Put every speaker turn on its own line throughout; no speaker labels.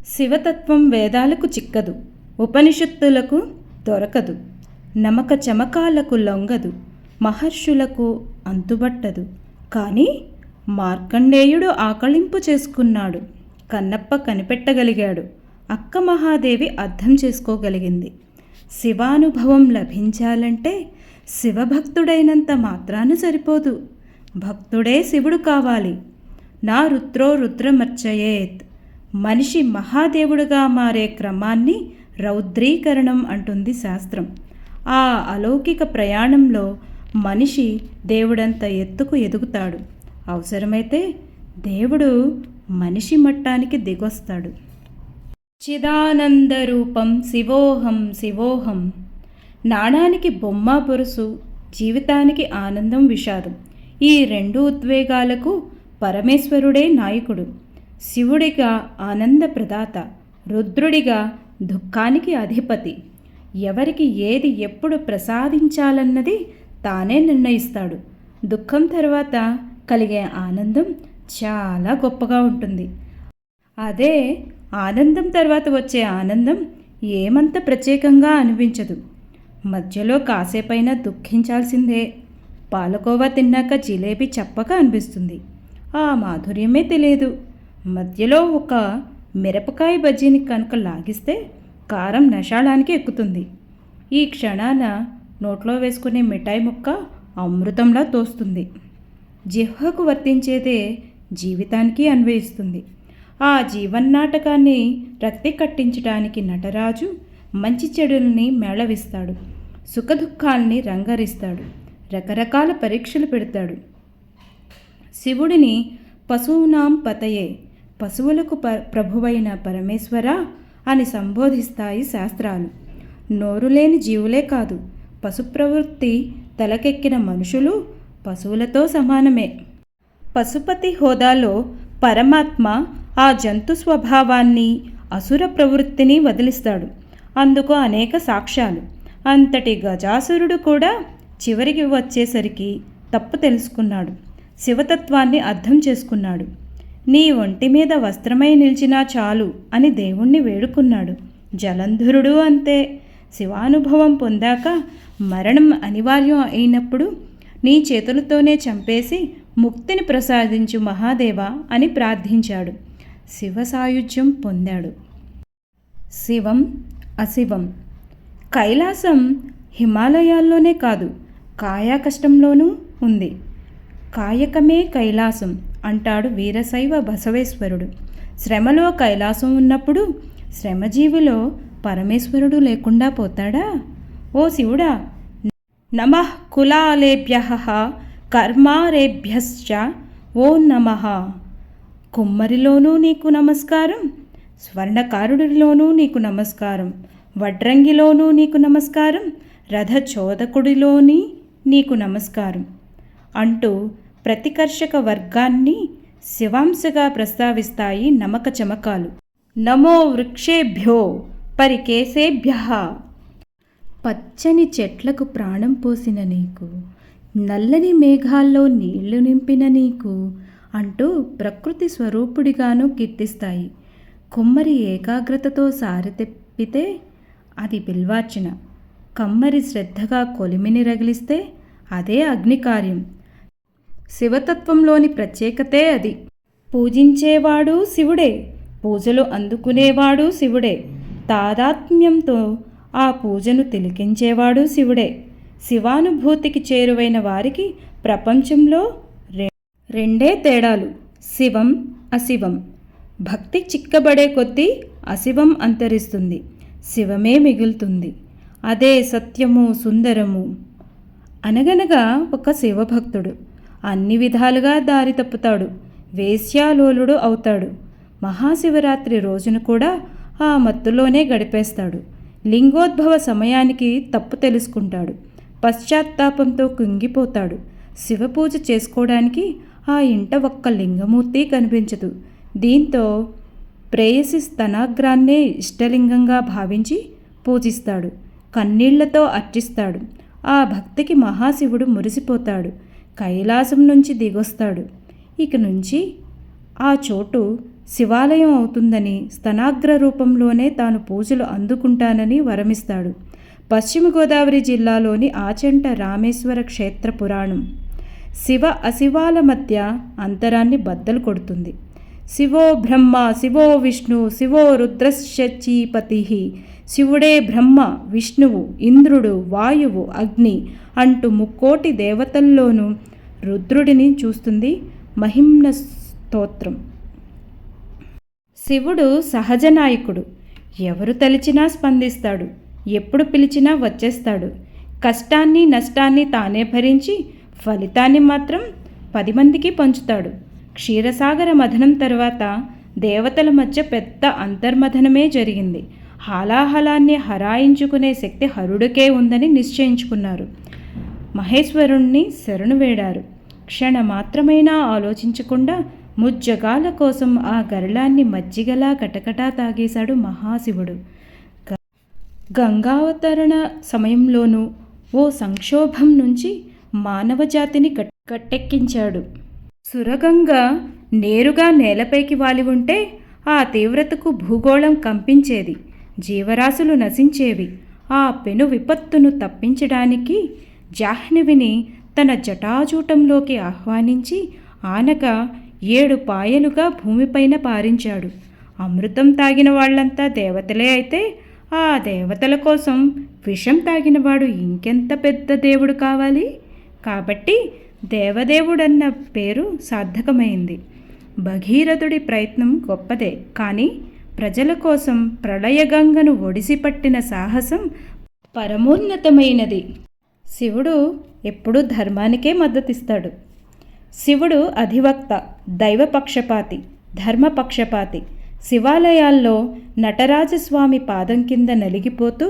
శివతత్వం వేదాలకు చిక్కదు, ఉపనిషత్తులకు దొరకదు, నమక చమకాలకు లొంగదు, మహర్షులకు అంతుబట్టదు. కానీ మార్కండేయుడు ఆకళింపు చేసుకున్నాడు. కన్నప్ప కనిపెట్టగలిగాడు. అక్క మహాదేవి అర్థం చేసుకోగలిగింది. శివానుభవం లభించాలంటే శివభక్తుడైనంత మాత్రాన సరిపోదు, భక్తుడే శివుడు కావాలి. నా రుద్రో రుద్రమర్చయేత్. మనిషి మహాదేవుడుగా మారే క్రమాన్ని రౌద్రీకరణం అంటుంది శాస్త్రం. ఆ అలౌకిక ప్రయాణంలో మనిషి దేవుడంత ఎత్తుకు ఎదుగుతాడు. అవసరమైతే దేవుడు మనిషి మట్టానికి దిగొస్తాడు. చిదానందరూపం శివోహం శివోహం. నాణానికి బొమ్మ బొరుసు, జీవితానికి ఆనందం విషాదం. ఈ రెండు ఉద్వేగాలకు పరమేశ్వరుడే నాయకుడు. శివుడిగా ఆనంద ప్రదాత, రుద్రుడిగా దుఃఖానికి అధిపతి. ఎవరికి ఏది ఎప్పుడు ప్రసాదించాలన్నది తానే నిర్ణయిస్తాడు. దుఃఖం తర్వాత కలిగే ఆనందం చాలా గొప్పగా ఉంటుంది. అదే ఆనందం తర్వాత వచ్చే ఆనందం ఏమంత ప్రత్యేకంగా అనిపించదు. మధ్యలో కాసేపైనా దుఃఖించాల్సిందే. పాలకోవా తిన్నాక జిలేబీ చప్పగా అనిపిస్తుంది. ఆ మాధుర్యమే తెలియదు. మధ్యలో ఒక మిరపకాయ బజ్జీని కనుక లాగిస్తే కారం నషాళానికి ఎక్కుతుంది. ఈ క్షణాన నోట్లో వేసుకునే మిఠాయి ముక్క అమృతంలా తోస్తుంది. జిహ్వకు వర్తించేదే జీవితానికి అన్వయిస్తుంది. ఆ జీవన్నాటకాన్ని రక్తి కట్టించడానికి నటరాజు మంచి చెడుల్ని మేళవిస్తాడు, సుఖదుఖాల్ని రంగరిస్తాడు, రకరకాల పరీక్షలు పెడతాడు. శివుడిని పశూనాం పతయే, పశువులకు ప్రభువైన పరమేశ్వర అని సంబోధిస్తాయి శాస్త్రాలు. నోరు లేని జీవులే కాదు, పశు ప్రవృత్తి తలకెక్కిన మనుషులు పశువులతో సమానమే. పశుపతి హోదాలో పరమాత్మ ఆ జంతు స్వభావాన్ని, అసుర ప్రవృత్తిని వదిలిస్తాడు. అందుకు అనేక సాక్ష్యాలు. అంతటి గజాసురుడు కూడా చివరికి వచ్చేసరికి తప్పు తెలుసుకున్నాడు, శివతత్వాన్ని అర్థం చేసుకున్నాడు. నీ ఒంటి మీద వస్త్రమై నిలిచినా చాలు అని దేవుణ్ణి వేడుకున్నాడు. జలంధరుడు అంతే. శివానుభవం పొందాక మరణం అనివార్యం అయినప్పుడు నీ చేతులతోనే చంపేసి ముక్తిని ప్రసాదించు మహాదేవా అని ప్రార్థించాడు. శివ సాయుధ్యం పొందాడు. శివం అశివం. కైలాసం హిమాలయాల్లోనే కాదు, కాయాకష్టంలోనూ ఉంది. కాయకమే కైలాసం అంటాడు వీరశైవ బసవేశ్వరుడు. శ్రమలో కైలాసం ఉన్నప్పుడు శ్రమజీవిలో పరమేశ్వరుడు లేకుండా పోతాడా? ఓ శివుడా, నమః కులాలేభ్యః కర్మారేభ్యశ్చ ఓ నమః. కుమ్మరిలోనూ నీకు నమస్కారం, స్వర్ణకారుడిలోనూ నీకు నమస్కారం, వడ్రంగిలోనూ నీకు నమస్కారం, రథచోదకుడిలోని నీకు నమస్కారం అంటూ ప్రతికర్షక వర్గాన్ని శివాంశగా ప్రస్తావిస్తాయి నమక చమకాలు. నమో వృక్షేభ్యో పరికేశేభ్యః. పచ్చని చెట్లకు ప్రాణం పోసిన నీకు, నల్లని మేఘాల్లో నీళ్లు నింపిన నీకు అంటూ ప్రకృతి స్వరూపుడిగాను కీర్తిస్తాయి. కుమ్మరి ఏకాగ్రతతో సారితెప్పితే అది బిల్వార్చన. కమ్మరి శ్రద్ధగా కొలిమిని రగిలిస్తే అదే అగ్నికార్యం. శివతత్వంలోని ప్రత్యేకతే అది. పూజించేవాడు శివుడే, పూజలు అందుకునేవాడు శివుడే, తాదాత్మ్యంతో ఆ పూజను తిలకించేవాడు శివుడే. శివానుభూతికి చేరువైన వారికి ప్రపంచంలో రెండే తేడాలు, శివం అశివం. భక్తి చిక్కబడే కొద్దీ అశివం అంతరిస్తుంది, శివమే మిగులుతుంది. అదే సత్యము సుందరము. అనగనగా ఒక శివభక్తుడు అన్ని విధాలుగా దారి తప్పుతాడు, వేశ్యాలోలుడు అవుతాడు. మహాశివరాత్రి రోజును కూడా ఆ మత్తులోనే గడిపేస్తాడు. లింగోద్భవ సమయానికి తప్పు తెలుసుకుంటాడు, పశ్చాత్తాపంతో కుంగిపోతాడు. శివపూజ చేసుకోవడానికి ఆ ఇంట ఒక్క లింగమూర్తి కనిపించదు. దీంతో ప్రేయసి స్తనాగ్రాన్నే ఇష్టలింగంగా భావించి పూజిస్తాడు, కన్నీళ్లతో అర్చిస్తాడు. ఆ భక్తికి మహాశివుడు మురిసిపోతాడు, కైలాసం నుంచి దిగొస్తాడు. ఇక నుంచి ఆ చోటు శివాలయం అవుతుందని, స్తనాగ్ర రూపంలోనే తాను పూజలు అందుకుంటానని వరమిస్తాడు. పశ్చిమ గోదావరి జిల్లాలోని ఆచంట రామేశ్వర క్షేత్ర పురాణం శివ అశివాల మధ్య అంతరాన్ని బద్దలు కొడుతుంది. శివో బ్రహ్మ, శివో విష్ణు, శివో రుద్రశ్చీపతి, శివుడే బ్రహ్మ, విష్ణువు, ఇంద్రుడు, వాయువు, అగ్ని అంటూ ముక్కోటి దేవతల్లోనూ రుద్రుడిని చూస్తుంది మహిమ్న స్తోత్రం. శివుడు సహజ నాయకుడు. ఎవరు తలిచినా స్పందిస్తాడు, ఎప్పుడు పిలిచినా వచ్చేస్తాడు. కష్టాన్ని నష్టాన్ని తానే భరించి ఫలితాన్ని మాత్రం 10 మందికి పంచుతాడు. క్షీరసాగర మథనం తరువాత దేవతల మధ్య పెద్ద అంతర్మథనమే జరిగింది. హాలాహలాన్ని హరాయించుకునే శక్తి హరుడికే ఉందని నిశ్చయించుకున్నారు. మహేశ్వరుణ్ణి శరణు వేడారు. క్షణమాత్రమైనా ఆలోచించకుండా ముజ్జగాల కోసం ఆ గరళాన్ని మజ్జిగలా కటకటా తాగేశాడు మహాశివుడు. గంగావతరణ సమయంలోనూ ఓ సంక్షోభం నుంచి మానవజాతిని గట్టెక్కించాడు. సురగంగ నేరుగా నేలపైకి వాలి ఉంటే ఆ తీవ్రతకు భూగోళం కంపించేది, జీవరాశులు నశించేవి. ఆ పెను విపత్తును తప్పించడానికి జాహ్నవిని తన జటాజూటంలోకి ఆహ్వానించి ఆనక 7 పాయలుగా భూమిపైన పారించాడు. అమృతం తాగిన వాళ్ళంతా దేవతలే అయితే ఆ దేవతల కోసం విషం తాగినవాడు ఇంకెంత పెద్ద దేవుడు కావాలి? కాబట్టి దేవదేవుడన్న పేరు సార్థకమైంది. భగీరథుడి ప్రయత్నం గొప్పదే, కానీ ప్రజల కోసం ప్రళయగంగను ఒడిసిపట్టిన సాహసం పరమోన్నతమైనది. శివుడు ఎప్పుడూ ధర్మానికే మద్దతిస్తాడు. శివుడు అధివక్త, దైవపక్షపాతి, ధర్మపక్షపాతి. శివాలయాల్లో నటరాజస్వామి పాదం కింద నలిగిపోతూ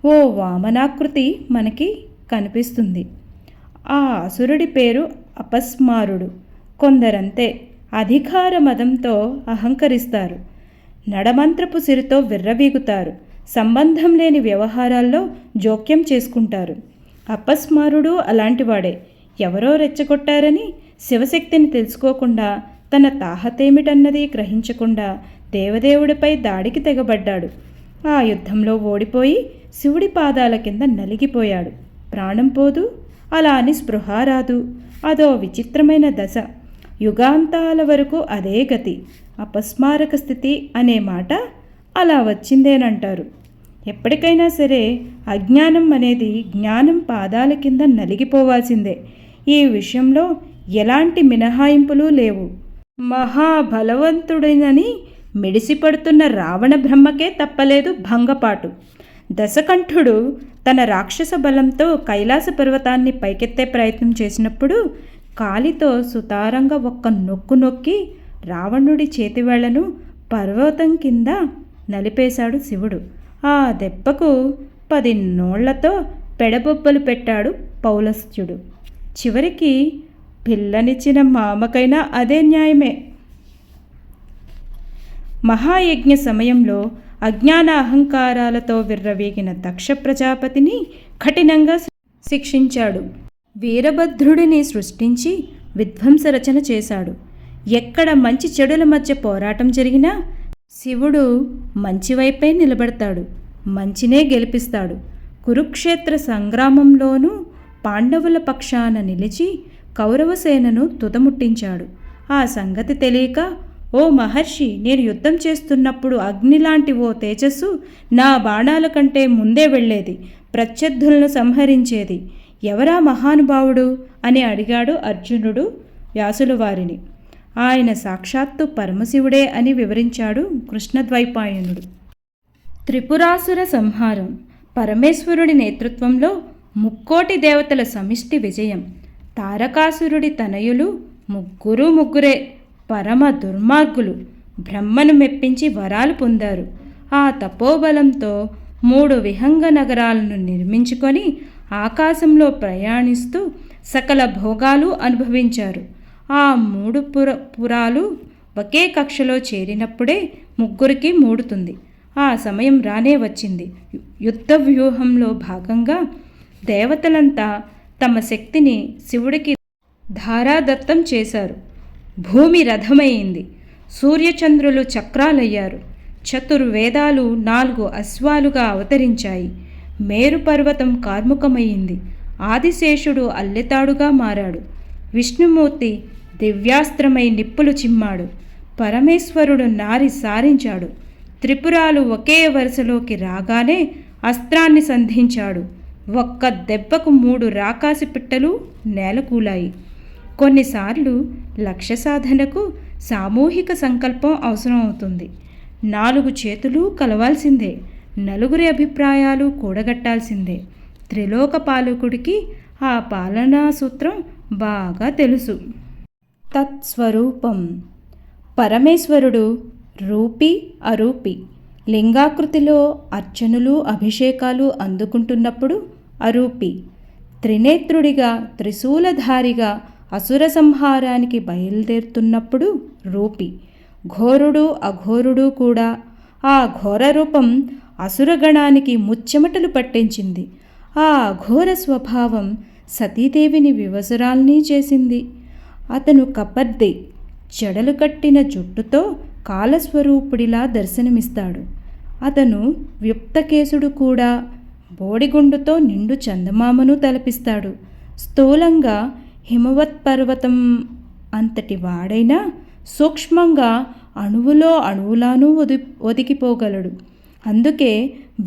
ఓ వామనాకృతి మనకి కనిపిస్తుంది. ఆ అసురుడి పేరు అపస్మారుడు. కొందరంతే అధికార మదంతో అహంకరిస్తారు, నడమంత్రపు సిరితో విర్రవీగుతారు, సంబంధం లేని వ్యవహారాల్లో జోక్యం చేసుకుంటారు. అపస్మారుడు అలాంటివాడే. ఎవరో రెచ్చగొట్టారని శివశక్తిని తెలుసుకోకుండా, తన తాహతేమిటన్నది గ్రహించకుండా దేవదేవుడిపై దాడికి తెగబడ్డాడు. ఆ యుద్ధంలో ఓడిపోయి శివుడి పాదాల కింద నలిగిపోయాడు. ప్రాణం పోదు, అలా అని స్పృహ రాదు. అదో విచిత్రమైన దశ. యుగాంతాల వరకు అదే గతి. అపస్మారక స్థితి అనే మాట అలా వచ్చిందేనంటారు. ఎప్పటికైనా సరే అజ్ఞానం అనేది జ్ఞానం పాదాల కింద నలిగిపోవాల్సిందే. ఈ విషయంలో ఎలాంటి మినహాయింపులు లేవు. మహాబలవంతుడినని మిడిసిపడుతున్న రావణ బ్రహ్మకే తప్పలేదు భంగపాటు. దశకంఠుడు తన రాక్షస బలంతో కైలాస పర్వతాన్ని పైకెత్తే ప్రయత్నం చేసినప్పుడు కాలితో సుతారంగా ఒక్క నొక్కు నొక్కి రావణుడి చేతివేళ్లను పర్వతం కింద నలిపేశాడు శివుడు. ఆ దెబ్బకు 10 నోళ్లతో పెడబొబ్బలు పెట్టాడు పౌలస్త్యుడు. చివరికి పిల్లనిచ్చిన మామకైనా అదే న్యాయమే. మహాయజ్ఞ సమయంలో అజ్ఞాన అహంకారాలతో విర్రవీగిన దక్ష ప్రజాపతిని కఠినంగా శిక్షించాడు. వీరభద్రుడిని సృష్టించి విధ్వంస రచన చేశాడు. ఎక్కడ మంచి చెడుల మధ్య పోరాటం జరిగినా శివుడు మంచివైపే నిలబడతాడు, మంచినే గెలిపిస్తాడు. కురుక్షేత్ర సంగ్రామంలోనూ పాండవుల పక్షాన నిలిచి కౌరవసేనను తుదముట్టించాడు. ఆ సంగతి తెలియక, ఓ మహర్షి, నేను యుద్ధం చేస్తున్నప్పుడు అగ్నిలాంటి ఓ తేజస్సు నా బాణాల కంటే ముందే వెళ్ళేది, ప్రత్యర్థులను సంహరించేది. ఎవరా మహానుభావుడు అని అడిగాడు అర్జునుడు వ్యాసుల వారిని. ఆయన సాక్షాత్తు పరమశివుడే అని వివరించాడు కృష్ణద్వైపాయనుడు. త్రిపురాసుర సంహారం పరమేశ్వరుడి నేతృత్వంలో ముక్కోటి దేవతల సమిష్టి విజయం. తారకాసురుడి తనయులు ముగ్గురే పరమ దుర్మార్గులు. బ్రహ్మను మెప్పించి వరాలు పొందారు. ఆ తపోబలంతో 3 విహంగ నగరాలను నిర్మించుకొని ఆకాశంలో ప్రయాణిస్తూ సకల భోగాలు అనుభవించారు. ఆ 3 పురాలు ఒకే కక్షలో చేరినప్పుడే ముగ్గురికి మూడుతుంది. ఆ సమయం రానే వచ్చింది. యుద్ధ వ్యూహంలో భాగంగా దేవతలంతా తమ శక్తిని శివుడికి ధారాదత్తం చేశారు. భూమి రథమైంది. సూర్యచంద్రులు చక్రాలయ్యారు. చతుర్వేదాలు 4 అశ్వాలుగా అవతరించాయి. మేరు పర్వతం కార్ముకమయ్యింది. ఆదిశేషుడు అల్లెతాడుగా మారాడు. విష్ణుమూర్తి దివ్యాస్త్రమై నిప్పులు చిమ్మాడు. పరమేశ్వరుడు నారి సారించాడు. త్రిపురాలు ఒకే వరుసలోకి రాగానే అస్త్రాన్ని సంధించాడు. ఒక్క దెబ్బకు 3 రాకాసి పిట్టలు నేలకూలాయి. కొన్నిసార్లు లక్ష్య సాధనకు సామూహిక సంకల్పం అవసరం అవుతుంది. 4 చేతులు కలవాల్సిందే. నలుగురి అభిప్రాయాలు కూడగట్టాల్సిందే. త్రిలోక పాలకుడికి ఆ పాలనా సూత్రం బాగా తెలుసు. తత్స్వరూపం. పరమేశ్వరుడు రూపి అరూపి. లింగాకృతిలో అర్చనలు అభిషేకాలు అందుకుంటున్నప్పుడు అరూపి. త్రినేత్రుడిగా త్రిశూలధారిగా అసుర సంహారానికి బయలుదేరుతున్నప్పుడు రూపి. ఘోరుడు అఘోరుడు కూడా. ఆ ఘోర రూపం అసురగణానికి ముచ్చెమటలు పట్టించింది. ఆ అఘోర స్వభావం సతీదేవిని వివసురాల్ని చేసింది. అతను కపర్ది. జడలు కట్టిన జుట్టుతో కాలస్వరూపుడిలా దర్శనమిస్తాడు. అతను వ్యుక్తకేశుడు కూడా. బోడిగుండుతో నిండు చందమామను తలపిస్తాడు. స్థూలంగా హిమవత్ పర్వతం అంతటి వాడైనా సూక్ష్మంగా అణువులో అణువులానూ ఒదిగిపోగలడు. అందుకే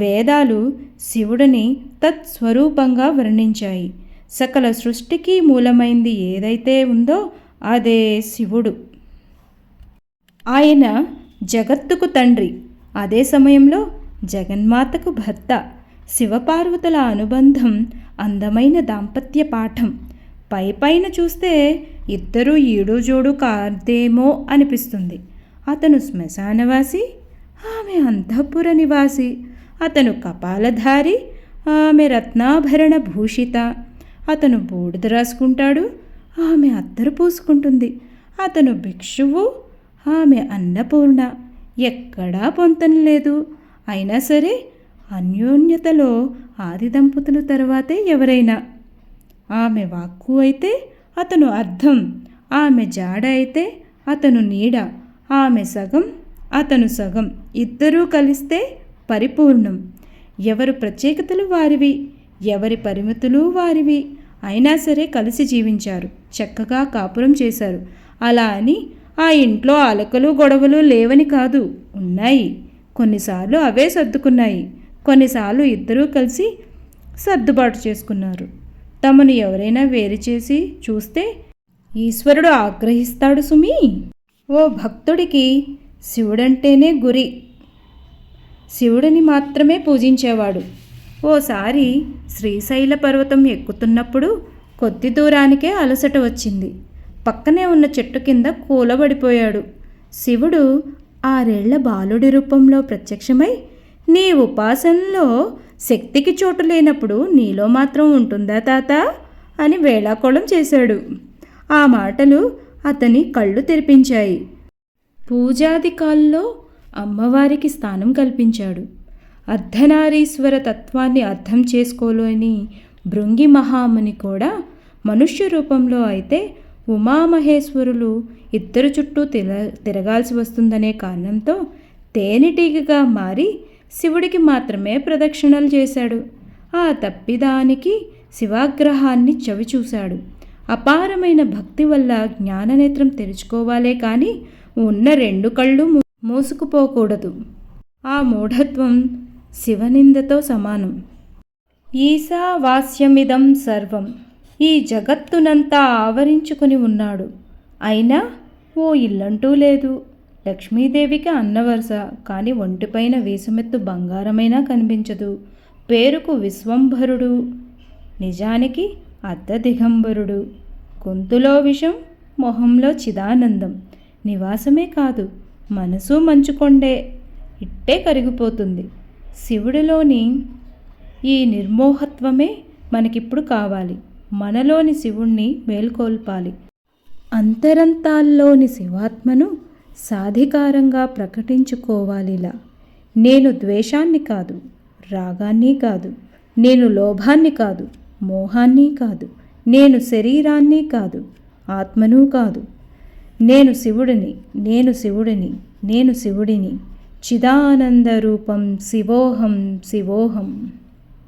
వేదాలు శివుడిని తత్స్వరూపంగా వర్ణించాయి. సకల సృష్టికి మూలమైంది ఏదైతే ఉందో అదే శివుడు. ఆయన జగత్తుకు తండ్రి. అదే సమయంలో జగన్మాతకు భర్త. శివపార్వతుల అనుబంధం అందమైన దాంపత్య పాఠం. పైపైన చూస్తే ఇద్దరూ ఈడోజోడు కాదేమో అనిపిస్తుంది. అతను శ్మశానవాసి, ఆమె అంతఃపుర నివాసి. అతను కపాలధారి, ఆమె రత్నాభరణ భూషిత. అతను బూడిద రాసుకుంటాడు, ఆమె అత్తరు పూసుకుంటుంది. అతను భిక్షువు, ఆమె అన్నపూర్ణ. ఎక్కడా పొంతన లేదు. అయినా సరే అన్యోన్యతలో ఆది దంపతుల తర్వాతే ఎవరైనా. ఆమె వాక్కు అయితే అతను అర్థం, ఆమె జాడ అయితే అతను నీడ. ఆమె సగం, అతను సగం. ఇద్దరూ కలిస్తే పరిపూర్ణం. ఎవరి ప్రత్యేకతలు వారివి, ఎవరి పరిమితులు వారివి. అయినా సరే కలిసి జీవించారు, చక్కగా కాపురం చేశారు. అలా అని ఆ ఇంట్లో అలకలు గొడవలు లేవని కాదు, ఉన్నాయి. కొన్నిసార్లు అవే సర్దుకున్నాయి. కొన్నిసార్లు ఇద్దరూ కలిసి సర్దుబాటు చేసుకున్నారు. తమను ఎవరైనా వేరు చేసి చూస్తే ఈశ్వరుడు ఆగ్రహిస్తాడు సుమీ. ఓ భక్తుడికి శివుడంటేనే గురి. శివుడిని మాత్రమే పూజించేవాడు. ఓసారి శ్రీశైల పర్వతం ఎక్కుతున్నప్పుడు కొద్ది దూరానికే అలసట వచ్చింది. పక్కనే ఉన్న చెట్టు కింద కూలబడిపోయాడు. శివుడు 6 ఏళ్ల బాలుడి రూపంలో ప్రత్యక్షమై, నీ ఉపాసనలో శక్తికి చోటు లేనప్పుడు నీలో మాత్రం ఉంటుందా తాత అని వేళాకోళం చేశాడు. ఆ మాటలు అతని కళ్ళు తెరిపించాయి. పూజాదికాల్లో అమ్మవారికి స్థానం కల్పించాడు. అర్ధనారీశ్వర తత్వాన్ని అర్థం చేసుకోలేని భృంగి మహాముని కూడా మనుష్య రూపంలో అయితే ఉమామహేశ్వరులు ఇద్దరు చుట్టూ తిరగాల్సి వస్తుందనే కారణంతో తేనెటీగగా మారి శివుడికి మాత్రమే ప్రదక్షిణలు చేశాడు. ఆ తప్పిదానికి శివాగ్రహాన్ని చవిచూశాడు. అపారమైన భక్తి వల్ల జ్ఞాననేత్రం తెరుచుకోవాలే కానీ ఉన్న 2 కళ్ళు మూసుకుపోకూడదు. ఆ మూఢత్వం శివనిందతో సమానం. ఈశావాస్యమిదం సర్వం. ఈ జగత్తునంతా ఆవరించుకుని ఉన్నాడు. అయినా ఓ ఇల్లంటూ లేదు. లక్ష్మీదేవికి అన్నవరస, కానీ ఒంటిపైన వీసుమెత్తు బంగారమైనా కనిపించదు. పేరుకు విశ్వంభరుడు, నిజానికి అర్ధదిగంబరుడు. గొంతులో విషం, మొహంలో చిదానందం. నివాసమే కాదు, మనసు మంచుకొండే. ఇట్టే కరిగిపోతుంది. శివుడిలోని ఈ నిర్మోహత్వమే మనకిప్పుడు కావాలి. మనలోని శివుణ్ణి మేల్కొల్పాలి. అంతరంతాల్లోని శివాత్మను సాధికారంగా ప్రకటించుకోవాలిలా. నేను ద్వేషాన్ని కాదు, రాగాన్ని కాదు, నేను లోభాన్ని కాదు, మోహాన్ని కాదు, నేను శరీరాన్ని కాదు, ఆత్మను కాదు. నేను శివుడిని, నేను శివుడిని, నేను శివుడిని. చిదానంద రూపం శివోహం శివోహం.